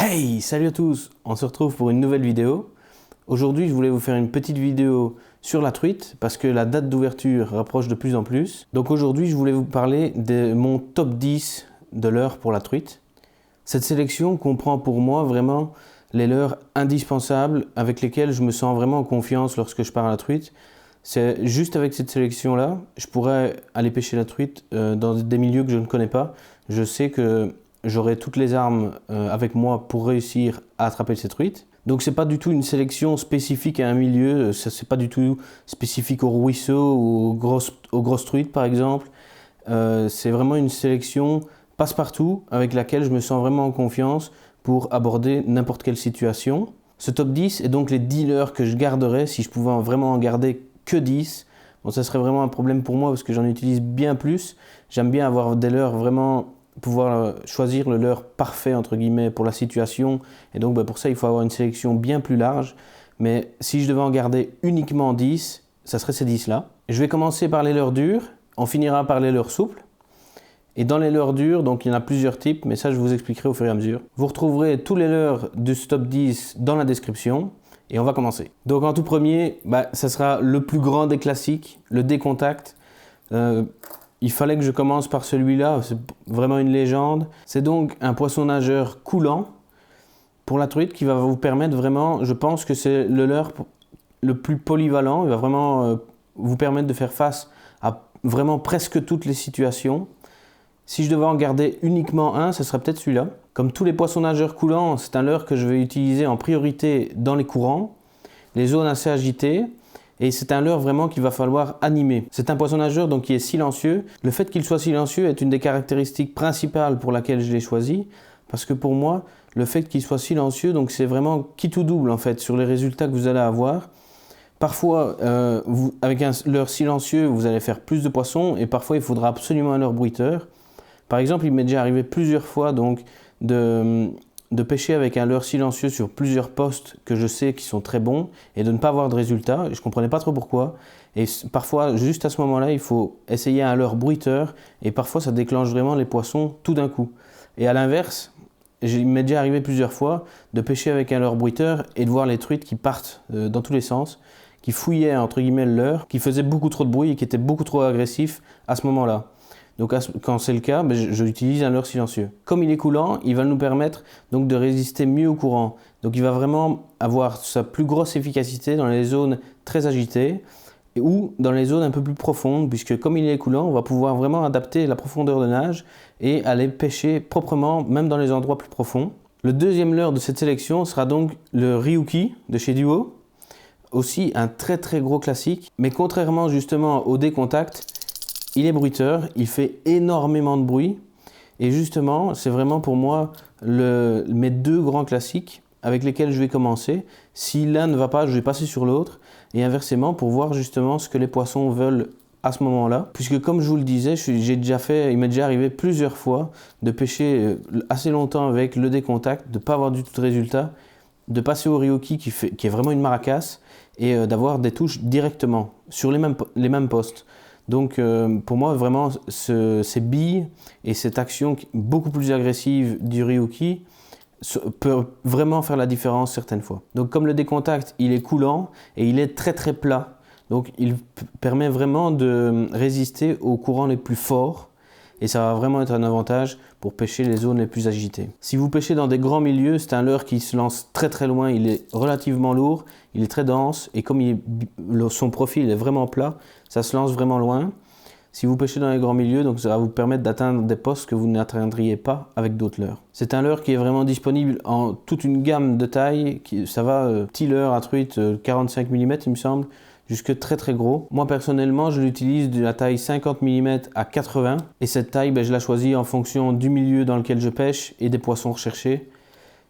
Hey, salut à tous, on se retrouve pour une nouvelle vidéo. Aujourd'hui, je voulais vous faire une petite vidéo sur la truite parce que la date d'ouverture rapproche de plus en plus. Donc aujourd'hui, je voulais vous parler de mon top 10 de leurres pour la truite. Cette sélection comprend pour moi vraiment les leurres indispensables avec lesquelles je me sens vraiment en confiance lorsque je pars à la truite. C'est juste avec cette sélection-là, je pourrais aller pêcher la truite dans des milieux que je ne connais pas. Je sais que j'aurai toutes les armes avec moi pour réussir à attraper cette truite. Donc c'est pas du tout une sélection spécifique à un milieu, c'est pas du tout spécifique au ruisseau ou aux grosses truites par exemple. C'est vraiment une sélection passe-partout avec laquelle je me sens vraiment en confiance pour aborder n'importe quelle situation. Ce top 10 est donc les 10 leurres que je garderais si je pouvais vraiment en garder que 10. Bon, ça serait vraiment un problème pour moi parce que j'en utilise bien plus. J'aime bien avoir des leurres vraiment, pouvoir choisir le leurre parfait entre guillemets pour la situation, et donc pour ça il faut avoir une sélection bien plus large. Mais si je devais en garder uniquement 10, ça serait ces 10 là. Je vais commencer par les leurres dures, on finira par les leurres souples. Et dans les leurres dures, donc il y en a plusieurs types, mais ça je vous expliquerai au fur et à mesure. Vous retrouverez tous les leurres de ce top 10 dans la description. Et on va commencer. Donc en tout premier, ça sera le plus grand des classiques, le décontact. Il fallait que je commence par celui-là, c'est vraiment une légende. C'est donc un poisson nageur coulant pour la truite qui va vous permettre vraiment, je pense que c'est le leurre le plus polyvalent. Il va vraiment vous permettre de faire face à vraiment presque toutes les situations. Si je devais en garder uniquement un, ce serait peut-être celui-là. Comme tous les poissons nageurs coulants, c'est un leurre que je vais utiliser en priorité dans les courants, les zones assez agitées, et c'est un leurre vraiment qu'il va falloir animer. C'est un poisson nageur donc qui est silencieux. Le fait qu'il soit silencieux est une des caractéristiques principales pour laquelle je l'ai choisi, parce que pour moi, le fait qu'il soit silencieux, donc c'est vraiment quitte ou double en fait sur les résultats que vous allez avoir. Parfois, avec un leurre silencieux, vous allez faire plus de poissons, et parfois il faudra absolument un leurre bruiteur. Par exemple, il m'est déjà arrivé plusieurs fois donc, de pêcher avec un leurre silencieux sur plusieurs postes que je sais qui sont très bons et de ne pas avoir de résultats. Je ne comprenais pas trop pourquoi. Et parfois, juste à ce moment-là, il faut essayer un leurre bruiteur et parfois ça déclenche vraiment les poissons tout d'un coup. Et à l'inverse, il m'est déjà arrivé plusieurs fois de pêcher avec un leurre bruiteur et de voir les truites qui partent dans tous les sens, qui fouillaient entre guillemets le leurre, qui faisaient beaucoup trop de bruit et qui étaient beaucoup trop agressifs à ce moment-là. Donc quand c'est le cas, j'utilise un leurre silencieux. Comme il est coulant, il va nous permettre donc de résister mieux au courant. Donc il va vraiment avoir sa plus grosse efficacité dans les zones très agitées ou dans les zones un peu plus profondes, puisque comme il est coulant, on va pouvoir vraiment adapter la profondeur de nage et aller pêcher proprement, même dans les endroits plus profonds. Le deuxième leurre de cette sélection sera donc le Ryuki de chez Duo. Aussi un très très gros classique, mais contrairement justement au décontact, il est bruiteur, il fait énormément de bruit et justement c'est vraiment pour moi mes deux grands classiques avec lesquels je vais commencer. Si l'un ne va pas, je vais passer sur l'autre et inversement pour voir justement ce que les poissons veulent à ce moment-là. Puisque comme je vous le disais, il m'est déjà arrivé plusieurs fois de pêcher assez longtemps avec le décontact, de ne pas avoir du tout de résultat, de passer au Ryuki qui est vraiment une maracasse et d'avoir des touches directement sur les mêmes postes. Donc pour moi vraiment ces billes et cette action beaucoup plus agressive du Ryuki peut vraiment faire la différence certaines fois. Donc comme le décontact il est coulant et il est très très plat, donc il permet vraiment de résister aux courants les plus forts et ça va vraiment être un avantage pour pêcher les zones les plus agitées. Si vous pêchez dans des grands milieux, c'est un leurre qui se lance très très loin, il est relativement lourd, il est très dense et comme son profil est vraiment plat, ça se lance vraiment loin. Si vous pêchez dans les grands milieux, donc ça va vous permettre d'atteindre des postes que vous n'atteindriez pas avec d'autres leurres. C'est un leurre qui est vraiment disponible en toute une gamme de tailles, ça va petit leurre à truite 45 mm il me semble, jusque très très gros. Moi personnellement je l'utilise de la taille 50 mm à 80 et cette taille je la choisis en fonction du milieu dans lequel je pêche et des poissons recherchés.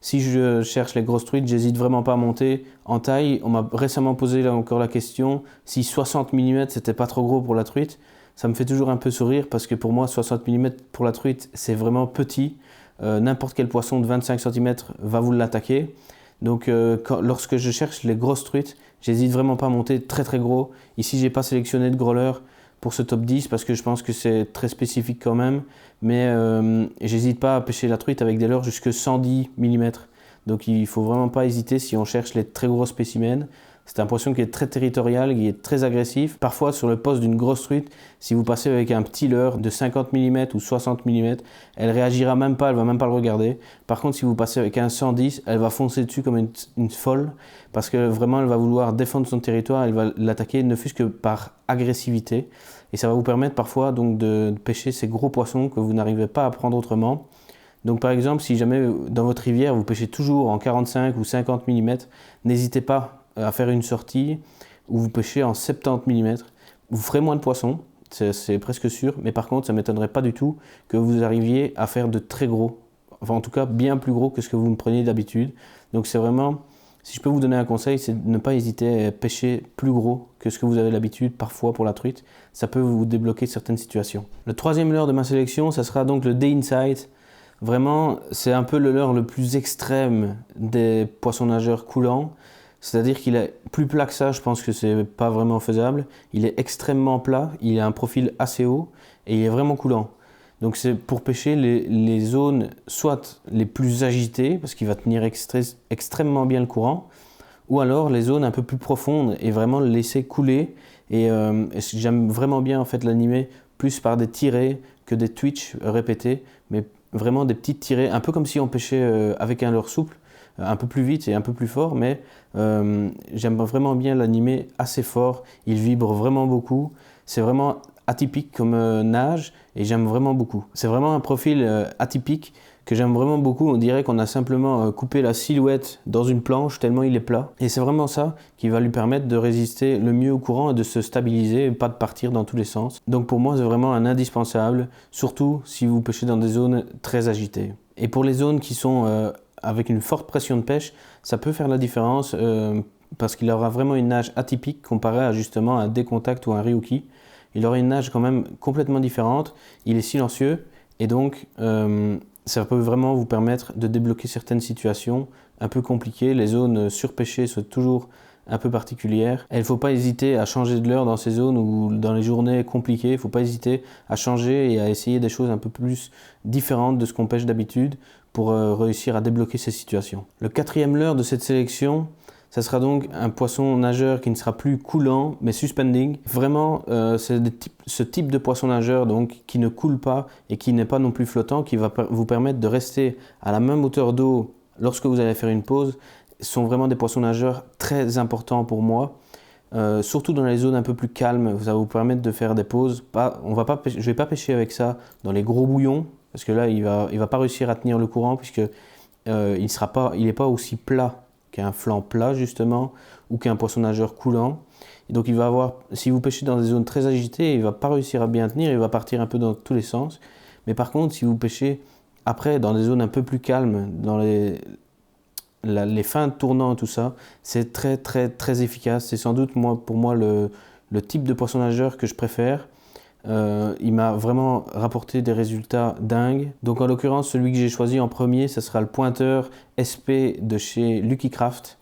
Si je cherche les grosses truites, j'hésite vraiment pas à monter en taille. On m'a récemment posé là encore la question si 60 mm c'était pas trop gros pour la truite. Ça me fait toujours un peu sourire parce que pour moi 60 mm pour la truite c'est vraiment petit. N'importe quel poisson de 25 cm va vous l'attaquer. Donc lorsque je cherche les grosses truites, j'hésite vraiment pas à monter très très gros. Ici j'ai pas sélectionné de gros leurres pour ce top 10 parce que je pense que c'est très spécifique quand même. Mais j'hésite pas à pêcher la truite avec des leurres jusque 110 mm. Donc il ne faut vraiment pas hésiter si on cherche les très gros spécimens. C'est un poisson qui est très territorial, qui est très agressif. Parfois, sur le poste d'une grosse truite, si vous passez avec un petit leurre de 50 mm ou 60 mm, elle réagira même pas, elle va même pas le regarder. Par contre, si vous passez avec un 110, elle va foncer dessus comme une folle, parce que vraiment, elle va vouloir défendre son territoire, elle va l'attaquer, ne fût-ce que par agressivité. Et ça va vous permettre parfois donc de pêcher ces gros poissons que vous n'arrivez pas à prendre autrement. Donc par exemple, si jamais dans votre rivière, vous pêchez toujours en 45 ou 50 mm, n'hésitez pas à faire une sortie où vous pêchez en 70 mm. Vous ferez moins de poissons, c'est presque sûr, mais par contre, ça ne m'étonnerait pas du tout que vous arriviez à faire de très gros, enfin en tout cas bien plus gros que ce que vous me preniez d'habitude. Donc c'est vraiment, si je peux vous donner un conseil, c'est de ne pas hésiter à pêcher plus gros que ce que vous avez l'habitude parfois pour la truite. Ça peut vous débloquer certaines situations. Le troisième leurre de ma sélection, ça sera donc le Day Insight. Vraiment, c'est un peu le leurre le plus extrême des poissons nageurs coulants. C'est-à-dire qu'il est plus plat que ça, je pense que c'est pas vraiment faisable. Il est extrêmement plat, il a un profil assez haut et il est vraiment coulant. Donc c'est pour pêcher les zones soit les plus agitées, parce qu'il va tenir extrêmement bien le courant, ou alors les zones un peu plus profondes et vraiment le laisser couler. Et j'aime vraiment bien en fait l'animer plus par des tirées que des twitch répétés, mais vraiment des petites tirées, un peu comme si on pêchait avec un leurre souple, un peu plus vite et un peu plus fort, mais j'aime vraiment bien l'animer assez fort. Il vibre vraiment beaucoup, c'est vraiment atypique comme nage et j'aime vraiment beaucoup. C'est vraiment un profil atypique que j'aime vraiment beaucoup. On dirait qu'on a simplement coupé la silhouette dans une planche tellement il est plat, et c'est vraiment ça qui va lui permettre de résister le mieux au courant et de se stabiliser et pas de partir dans tous les sens. Donc pour moi c'est vraiment un indispensable, surtout si vous pêchez dans des zones très agitées. Et pour les zones qui sont avec une forte pression de pêche, ça peut faire la différence parce qu'il aura vraiment une nage atypique comparé à justement un décontact ou un ryuki. Il aura une nage quand même complètement différente, il est silencieux et donc ça peut vraiment vous permettre de débloquer certaines situations un peu compliquées. Les zones surpêchées sont toujours un peu particulières. Et il ne faut pas hésiter à changer de leurre dans ces zones ou dans les journées compliquées. Il ne faut pas hésiter à changer et à essayer des choses un peu plus différentes de ce qu'on pêche d'habitude pour réussir à débloquer ces situations. Le quatrième leurre de cette sélection, ça sera donc un poisson nageur qui ne sera plus coulant mais suspending. Vraiment, c'est ce type de poisson nageur donc, qui ne coule pas et qui n'est pas non plus flottant, qui va vous permettre de rester à la même hauteur d'eau lorsque vous allez faire une pause. Ce sont vraiment des poissons nageurs très importants pour moi. Surtout dans les zones un peu plus calmes, ça va vous permettre de faire des pauses. Je ne vais pas pêcher avec ça dans les gros bouillons, parce que là, il va pas réussir à tenir le courant, puisque il n'est pas aussi plat qu'un flanc plat, justement, ou qu'un poisson nageur coulant. Et donc, si vous pêchez dans des zones très agitées, il ne va pas réussir à bien tenir, il va partir un peu dans tous les sens. Mais par contre, si vous pêchez après dans des zones un peu plus calmes, dans les fins de tournant, tout ça, c'est très, très, très efficace. C'est sans doute, pour moi, le type de poisson nageur que je préfère. Il m'a vraiment rapporté des résultats dingues. Donc en l'occurrence, celui que j'ai choisi en premier, ce sera le pointeur SP de chez Lucky Craft.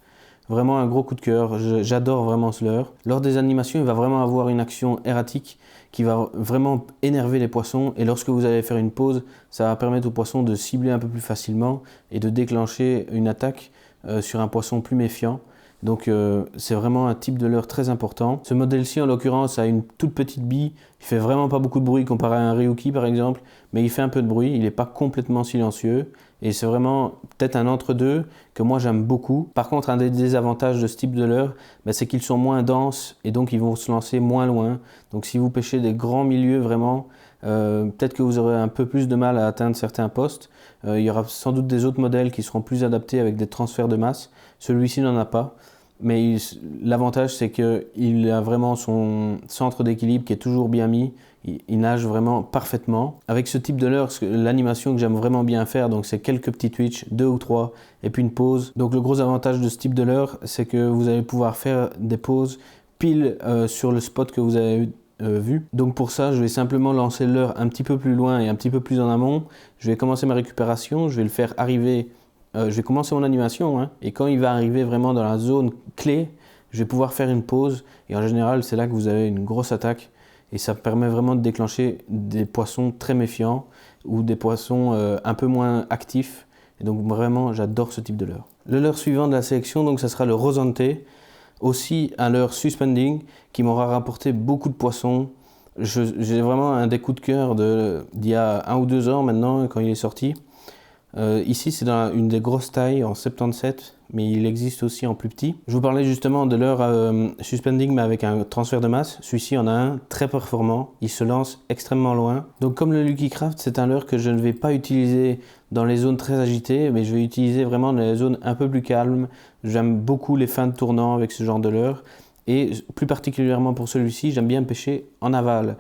Vraiment un gros coup de cœur, j'adore vraiment ce leurre. Lors des animations, il va vraiment avoir une action erratique qui va vraiment énerver les poissons, et lorsque vous allez faire une pause, ça va permettre aux poissons de cibler un peu plus facilement et de déclencher une attaque sur un poisson plus méfiant. Donc c'est vraiment un type de leurre très important. Ce modèle-ci en l'occurrence a une toute petite bille, il fait vraiment pas beaucoup de bruit comparé à un ryuki par exemple, mais il fait un peu de bruit, il n'est pas complètement silencieux et c'est vraiment peut-être un entre-deux que moi j'aime beaucoup. Par contre, un des désavantages de ce type de leurre, c'est qu'ils sont moins denses et donc ils vont se lancer moins loin. Donc si vous pêchez des grands milieux vraiment, peut-être que vous aurez un peu plus de mal à atteindre certains postes. Il y aura sans doute des autres modèles qui seront plus adaptés avec des transferts de masse. Celui-ci n'en a pas. Mais l'avantage, c'est qu'il a vraiment son centre d'équilibre qui est toujours bien mis. Il nage vraiment parfaitement. Avec ce type de leurre, l'animation que j'aime vraiment bien faire, donc c'est quelques petits twitch, 2 ou 3, et puis une pause. Donc le gros avantage de ce type de leurre, c'est que vous allez pouvoir faire des pauses pile sur le spot que vous avez vu. Donc pour ça, je vais simplement lancer le leurre un petit peu plus loin et un petit peu plus en amont. Je vais commencer ma récupération, je vais le faire arriver. Je vais commencer mon animation, et quand il va arriver vraiment dans la zone clé, je vais pouvoir faire une pause, et en général c'est là que vous avez une grosse attaque, et ça permet vraiment de déclencher des poissons très méfiants ou des poissons un peu moins actifs. Et donc vraiment, j'adore ce type de leurre. Le leurre suivant de la sélection, donc ça sera le Rosante, aussi un leurre suspending qui m'aura rapporté beaucoup de poissons. J'ai vraiment un des coups de cœur d'il y a 1 ou 2 ans maintenant quand il est sorti. Ici c'est dans une des grosses tailles en 77, mais il existe aussi en plus petit. Je vous parlais justement de leurre suspending mais avec un transfert de masse. Celui-ci en a un très performant, il se lance extrêmement loin. Donc comme le Lucky Craft, c'est un leurre que je ne vais pas utiliser dans les zones très agitées, mais je vais utiliser vraiment dans les zones un peu plus calmes. J'aime beaucoup les fins de tournant avec ce genre de leurre. Et plus particulièrement pour celui-ci, j'aime bien pêcher en aval.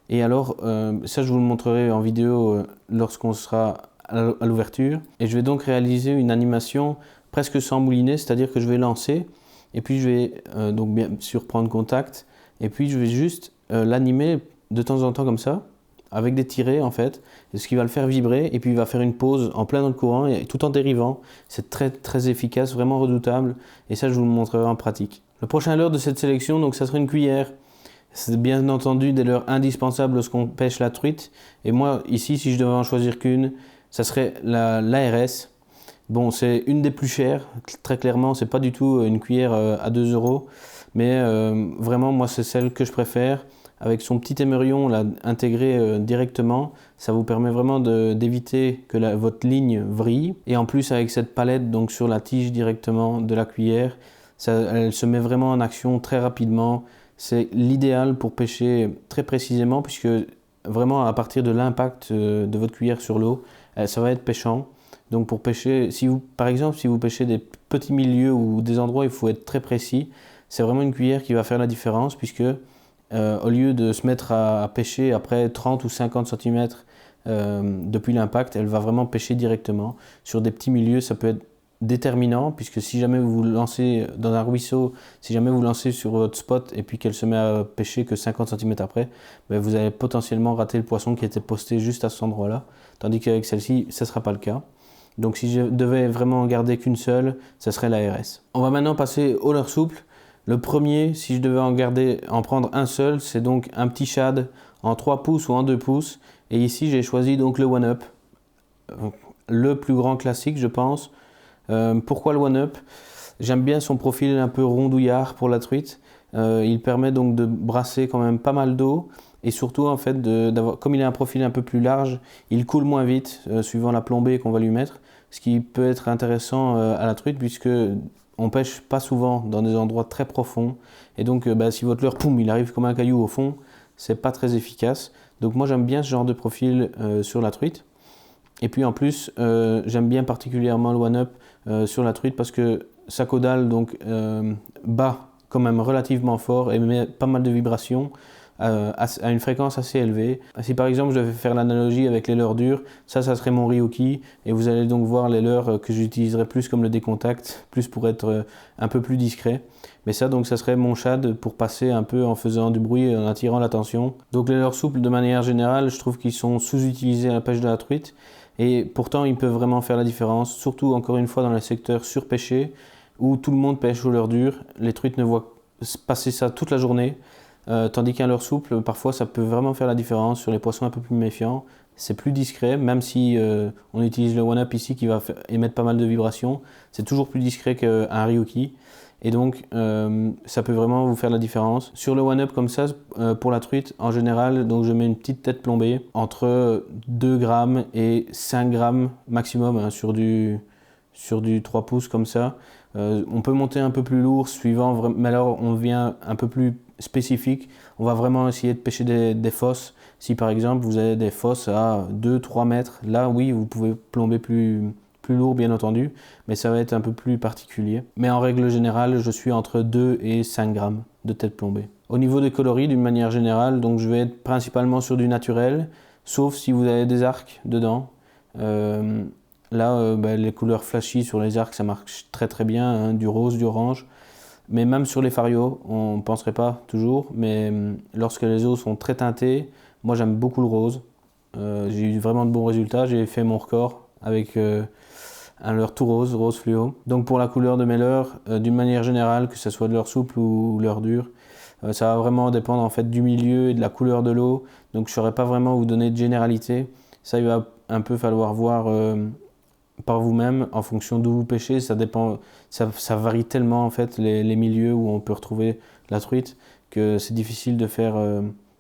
Et alors, ça je vous le montrerai en vidéo lorsqu'on sera à l'ouverture. Et je vais donc réaliser une animation presque sans mouliner, c'est-à-dire que je vais lancer, et puis je vais donc bien sûr prendre contact, et puis je vais juste l'animer de temps en temps comme ça, avec des tirets en fait, ce qui va le faire vibrer, et puis il va faire une pause en plein dans le courant, et tout en dérivant. C'est très très efficace, vraiment redoutable, et ça je vous le montrerai en pratique. Le prochain leurre de cette sélection, donc ça sera une cuillère. C'est bien entendu des leurres indispensables lorsqu'on pêche la truite, et moi ici si je devais en choisir qu'une, ça serait l'ARS. Bon, c'est une des plus chères, très clairement, c'est pas du tout une cuillère à 2 €, mais vraiment, moi, c'est celle que je préfère. Avec son petit émerion là, intégré directement, ça vous permet vraiment d'éviter que votre ligne vrille. Et en plus, avec cette palette donc sur la tige directement de la cuillère, elle se met vraiment en action très rapidement. C'est l'idéal pour pêcher très précisément, puisque vraiment à partir de l'impact de votre cuillère sur l'eau, ça va être pêchant. Donc pour pêcher, par exemple si vous pêchez des petits milieux ou des endroits où il faut être très précis, c'est vraiment une cuillère qui va faire la différence, puisque au lieu de se mettre à pêcher après 30 ou 50 cm depuis l'impact, elle va vraiment pêcher directement. Sur des petits milieux, ça peut être déterminant, puisque si jamais vous vous lancez dans un ruisseau, si jamais vous lancez sur votre spot et puis qu'elle se met à pêcher que 50 cm après, ben vous allez potentiellement rater le poisson qui était posté juste à cet endroit-là. Tandis qu'avec celle-ci, ce ne sera pas le cas. Donc si je devais vraiment en garder qu'une seule, ce serait la RS. On va maintenant passer au leurre souple. Le premier, si je devais en prendre un seul, c'est donc un petit shad en 3 pouces ou en 2 pouces. Et ici, j'ai choisi donc le One Up, le plus grand classique, je pense. Pourquoi le One Up? J'aime bien son profil un peu rondouillard pour la truite. Il permet donc de brasser quand même pas mal d'eau. Et surtout, en fait, comme il a un profil un peu plus large, il coule moins vite, suivant la plombée qu'on va lui mettre. Ce qui peut être intéressant à la truite, puisque on pêche pas souvent dans des endroits très profonds. Et donc, si votre leurre, poum, il arrive comme un caillou au fond, c'est pas très efficace. Donc moi, j'aime bien ce genre de profil sur la truite. Et puis en plus, j'aime bien particulièrement le One Up sur la truite, parce que sa caudale donc, bat quand même relativement fort et met pas mal de vibrations à une fréquence assez élevée. Si par exemple je devais faire l'analogie avec les leurres durs, ça serait mon Ryoki, et vous allez donc voir les leurres que j'utiliserai plus comme le décontact, plus pour être un peu plus discret. Mais ça donc ça serait mon shad pour passer un peu en faisant du bruit, en attirant l'attention. Donc les leurres souples de manière générale, je trouve qu'ils sont sous-utilisés à la pêche de la truite, et pourtant ils peuvent vraiment faire la différence, surtout encore une fois dans les secteurs surpêchés où tout le monde pêche au leurre dur. Les truites ne voient passer ça toute la journée. Tandis qu'un leurre souple, parfois ça peut vraiment faire la différence sur les poissons un peu plus méfiants. C'est plus discret, même si on utilise le One Up ici qui va émettre pas mal de vibrations. C'est toujours plus discret qu'un Ryoki. Et donc ça peut vraiment vous faire la différence. Sur le One Up comme ça, pour la truite, en général, donc je mets une petite tête plombée entre 2 grammes et 5 grammes maximum, hein, sur du 3 pouces comme ça. On peut monter un peu plus lourd suivant, mais alors on vient un peu plus spécifique. On va vraiment essayer de pêcher des fosses. Si par exemple vous avez des fosses à 2-3 mètres, là oui vous pouvez plomber plus lourd bien entendu, mais ça va être un peu plus particulier. Mais en règle générale, je suis entre 2 et 5 grammes de tête plombée. Au niveau des coloris, d'une manière générale, donc je vais être principalement sur du naturel, sauf si vous avez des arcs dedans. Là, les couleurs flashy sur les arcs, ça marche très très bien, hein, du rose, du orange. Mais même sur les farios, on ne penserait pas toujours, mais lorsque les eaux sont très teintées, moi j'aime beaucoup le rose. J'ai eu vraiment de bons résultats, j'ai fait mon record avec un leurre tout rose, rose fluo. Donc pour la couleur de mes leurres, d'une manière générale, que ce soit de leurre souple ou leurre dur, ça va vraiment dépendre en fait du milieu et de la couleur de l'eau. Donc je ne saurais pas vraiment vous donner de généralité. Ça, il va un peu falloir voir par vous-même en fonction d'où vous pêchez. Ça dépend, ça varie tellement en fait les milieux où on peut retrouver la truite que c'est difficile de faire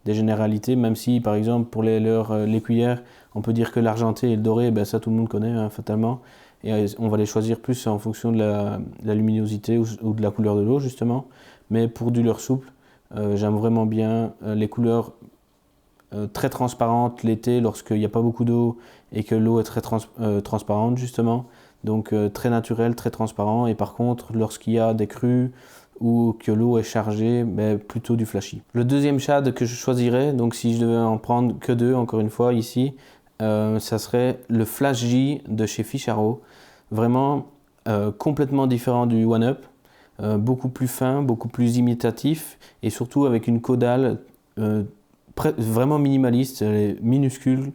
des généralités, même si par exemple pour les leurres, les cuillères, on peut dire que l'argenté et le doré, ben, ça tout le monde connaît hein, fatalement. Et on va les choisir plus en fonction de la luminosité ou de la couleur de l'eau justement. Mais pour du leurre souple, j'aime vraiment bien les couleurs très transparentes l'été lorsqu'il n'y a pas beaucoup d'eau et que l'eau est très transparente justement. Donc très naturel, très transparent. Et par contre, lorsqu'il y a des crues ou que l'eau est chargée, ben, plutôt du flashy. Le deuxième shad que je choisirais, donc si je devais en prendre que deux, encore une fois ici, ça serait le Flash J de chez Fish Arrow. Vraiment complètement différent du One Up, beaucoup plus fin, beaucoup plus imitatif et surtout avec une caudale vraiment minimaliste, minuscule.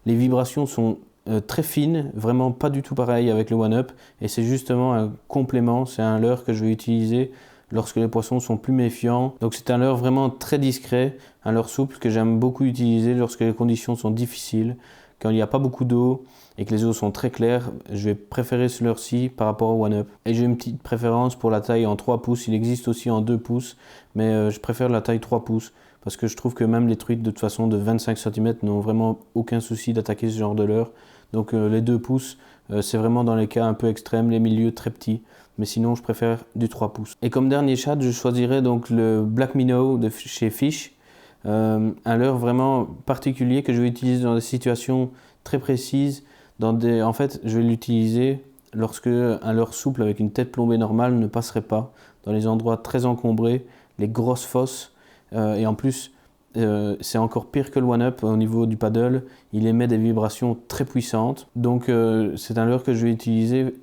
Les vibrations sont très fines, vraiment pas du tout pareil avec le One Up et c'est justement un complément, c'est un leurre que je vais utiliser lorsque les poissons sont plus méfiants. Donc c'est un leurre vraiment très discret, un leurre souple que j'aime beaucoup utiliser lorsque les conditions sont difficiles, quand il n'y a pas beaucoup d'eau et que les eaux sont très claires, je vais préférer ce leurre-ci par rapport au One Up. Et j'ai une petite préférence pour la taille en 3 pouces, il existe aussi en 2 pouces, mais je préfère la taille 3 pouces parce que je trouve que même les truites de toute façon de 25 cm n'ont vraiment aucun souci d'attaquer ce genre de leurre. Donc les 2 pouces, c'est vraiment dans les cas un peu extrêmes, les milieux très petits. Mais sinon, je préfère du 3 pouces. Et comme dernier shad, je choisirais donc le Black Minnow de chez Fish. Un leurre vraiment particulier que je vais utiliser dans des situations très précises. En fait, je vais l'utiliser lorsque un leurre souple avec une tête plombée normale ne passerait pas. Dans les endroits très encombrés, les grosses fosses. Et en plus, c'est encore pire que le One Up au niveau du paddle. Il émet des vibrations très puissantes. Donc c'est un leurre que je vais utiliser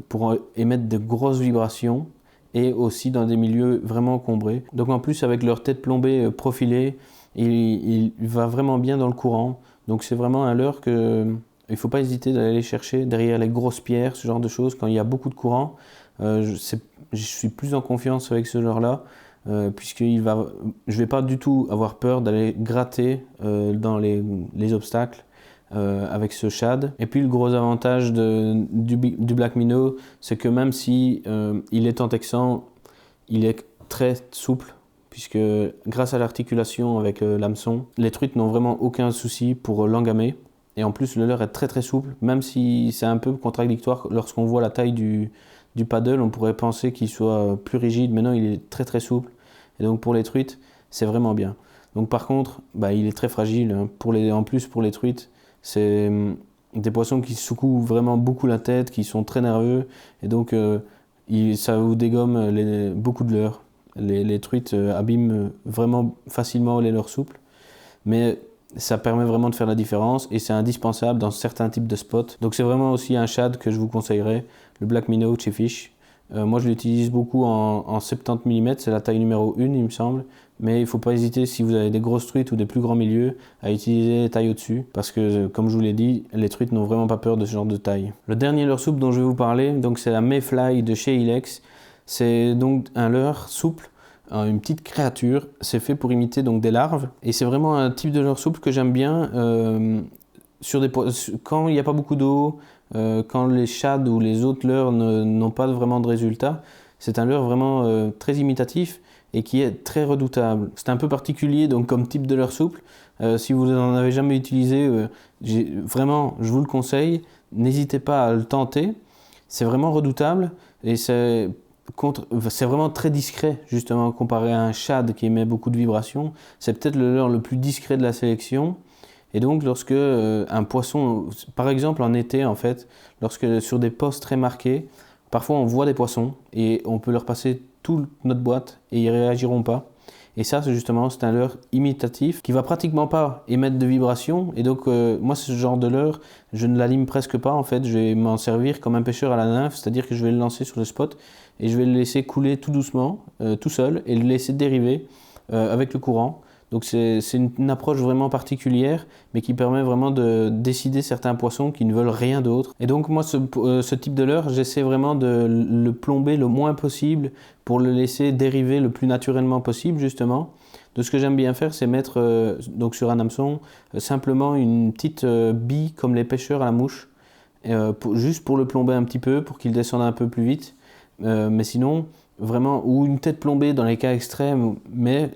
pour émettre de grosses vibrations et aussi dans des milieux vraiment encombrés. Donc en plus avec leur tête plombée profilée, il va vraiment bien dans le courant. Donc c'est vraiment un leurre que il ne faut pas hésiter d'aller chercher derrière les grosses pierres, ce genre de choses. Quand il y a beaucoup de courant, je suis plus en confiance avec ce leurre-là. Puisque je ne vais pas du tout avoir peur d'aller gratter dans les obstacles avec ce shad. Et puis le gros avantage du Black Minnow, c'est que même si il est en texan, il est très souple, puisque grâce à l'articulation avec l'hameçon, les truites n'ont vraiment aucun souci pour l'engamer. Et en plus, le leurre est très très souple, même si c'est un peu contradictoire lorsqu'on voit la taille du paddle, on pourrait penser qu'il soit plus rigide, mais non, il est très très souple. Et donc pour les truites, c'est vraiment bien. Donc par contre, il est très fragile. Hein. En plus, pour les truites, c'est des poissons qui secouent vraiment beaucoup la tête, qui sont très nerveux. Et donc ça vous dégomme beaucoup de leurres. Les truites abîment vraiment facilement les leurres souples. Mais ça permet vraiment de faire la différence et c'est indispensable dans certains types de spots. Donc c'est vraiment aussi un shad que je vous conseillerais, le Black Minnow chez Fish. Moi je l'utilise beaucoup en 70 mm, c'est la taille numéro 1 il me semble. Mais il ne faut pas hésiter si vous avez des grosses truites ou des plus grands milieux à utiliser les tailles au-dessus. Parce que comme je vous l'ai dit, les truites n'ont vraiment pas peur de ce genre de taille. Le dernier leurre souple dont je vais vous parler, donc c'est la Mayfly de chez Ilex. C'est donc un leurre souple, une petite créature, c'est fait pour imiter donc des larves et c'est vraiment un type de leurre souple que j'aime bien quand il n'y a pas beaucoup d'eau, quand les shads ou les autres leurres n'ont pas vraiment de résultat. C'est un leurre vraiment très imitatif et qui est très redoutable. C'est un peu particulier donc comme type de leurre souple. Si vous n'en avez jamais utilisé, vraiment je vous le conseille, n'hésitez pas à le tenter. C'est vraiment redoutable et c'est vraiment très discret justement comparé à un shad qui émet beaucoup de vibrations. C'est peut-être le leurre le plus discret de la sélection. Et donc lorsque un poisson, par exemple en été en fait, lorsque sur des postes très marqués, parfois on voit des poissons et on peut leur passer toute notre boîte et ils réagiront pas. Et ça c'est un leurre imitatif qui va pratiquement pas émettre de vibrations. Et donc moi ce genre de leurre, je ne l'alime presque pas en fait. Je vais m'en servir comme un pêcheur à la nymphe, c'est-à-dire que je vais le lancer sur le spot et je vais le laisser couler tout doucement, tout seul, et le laisser dériver avec le courant. Donc c'est une approche vraiment particulière, mais qui permet vraiment de décider certains poissons qui ne veulent rien d'autre. Et donc moi, ce type de leurre, j'essaie vraiment de le plomber le moins possible pour le laisser dériver le plus naturellement possible, justement. Donc ce que j'aime bien faire, c'est mettre donc sur un hameçon simplement une petite bille comme les pêcheurs à la mouche. juste pour le plomber un petit peu, pour qu'il descende un peu plus vite. Mais sinon, vraiment, ou une tête plombée dans les cas extrêmes, mais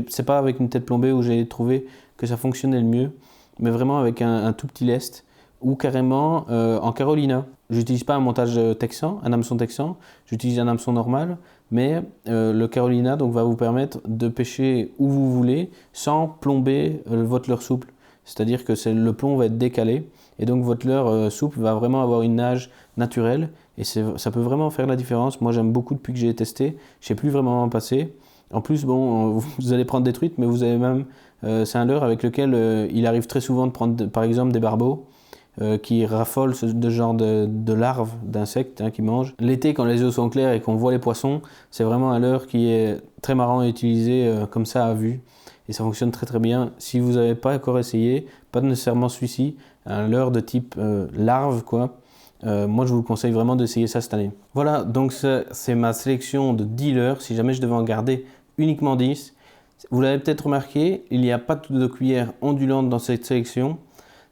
c'est pas avec une tête plombée où j'ai trouvé que ça fonctionnait le mieux, mais vraiment avec un tout petit lest, ou carrément en Carolina. J'utilise pas un montage texan, un hameçon texan, j'utilise un hameçon normal, mais le Carolina donc, va vous permettre de pêcher où vous voulez sans plomber votre leurre souple. C'est-à-dire que le plomb va être décalé et donc votre leurre souple va vraiment avoir une nage naturelle et ça peut vraiment faire la différence. Moi j'aime beaucoup depuis que j'ai testé, je ne sais plus vraiment en passer. En plus, bon, vous allez prendre des truites, mais vous avez même, c'est un leurre avec lequel il arrive très souvent de prendre par exemple des barbeaux. Qui raffolent de genre de larves d'insectes qui mangent. L'été, quand les eaux sont claires et qu'on voit les poissons, c'est vraiment un leurre qui est très marrant à utiliser comme ça à vue. Et ça fonctionne très très bien. Si vous n'avez pas encore essayé, pas nécessairement celui-ci, un leurre de type larve, quoi. Moi, je vous conseille vraiment d'essayer ça cette année. Voilà, donc c'est ma sélection de 10 leurres. Si jamais je devais en garder uniquement 10, vous l'avez peut-être remarqué, il n'y a pas de cuillère ondulante dans cette sélection.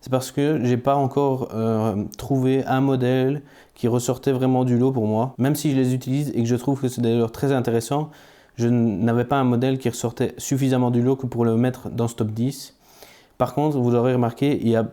C'est parce que j'ai pas encore trouvé un modèle qui ressortait vraiment du lot pour moi. Même si je les utilise et que je trouve que c'est d'ailleurs très intéressant, je n'avais pas un modèle qui ressortait suffisamment du lot que pour le mettre dans ce top 10. Par contre, vous aurez remarqué, il y a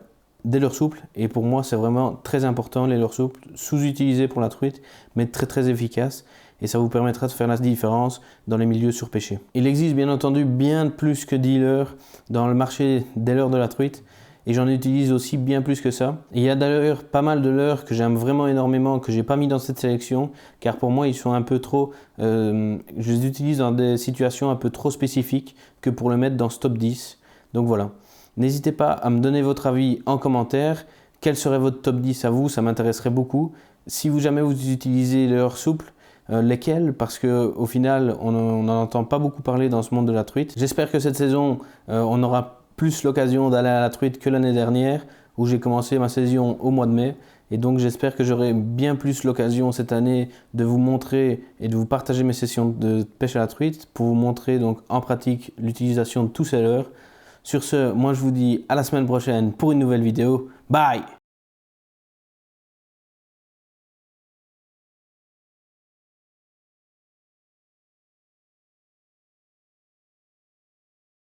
des leurres souples et pour moi c'est vraiment très important les leurres souples, sous-utilisés pour la truite, mais très très efficaces. Et ça vous permettra de faire la différence dans les milieux surpêchés. Il existe bien entendu bien plus que 10 leurres dans le marché des leurres de la truite. Et j'en utilise aussi bien plus que ça. Et il y a d'ailleurs pas mal de leurres que j'aime vraiment énormément, que j'ai pas mis dans cette sélection, car pour moi ils sont un peu trop... je les utilise dans des situations un peu trop spécifiques que pour le mettre dans ce top 10. Donc voilà. N'hésitez pas à me donner votre avis en commentaire. Quel serait votre top 10 à vous? Ça m'intéresserait beaucoup. Si jamais vous utilisez les leurres souples, lesquels? Parce qu'au final, on n'en entend pas beaucoup parler dans ce monde de la truite. J'espère que cette saison, on aura plus l'occasion d'aller à la truite que l'année dernière où j'ai commencé ma saison au mois de mai et donc j'espère que j'aurai bien plus l'occasion cette année de vous montrer et de vous partager mes sessions de pêche à la truite pour vous montrer donc en pratique l'utilisation de tous ces leurres. Sur ce, moi je vous dis à la semaine prochaine pour une nouvelle vidéo. Bye!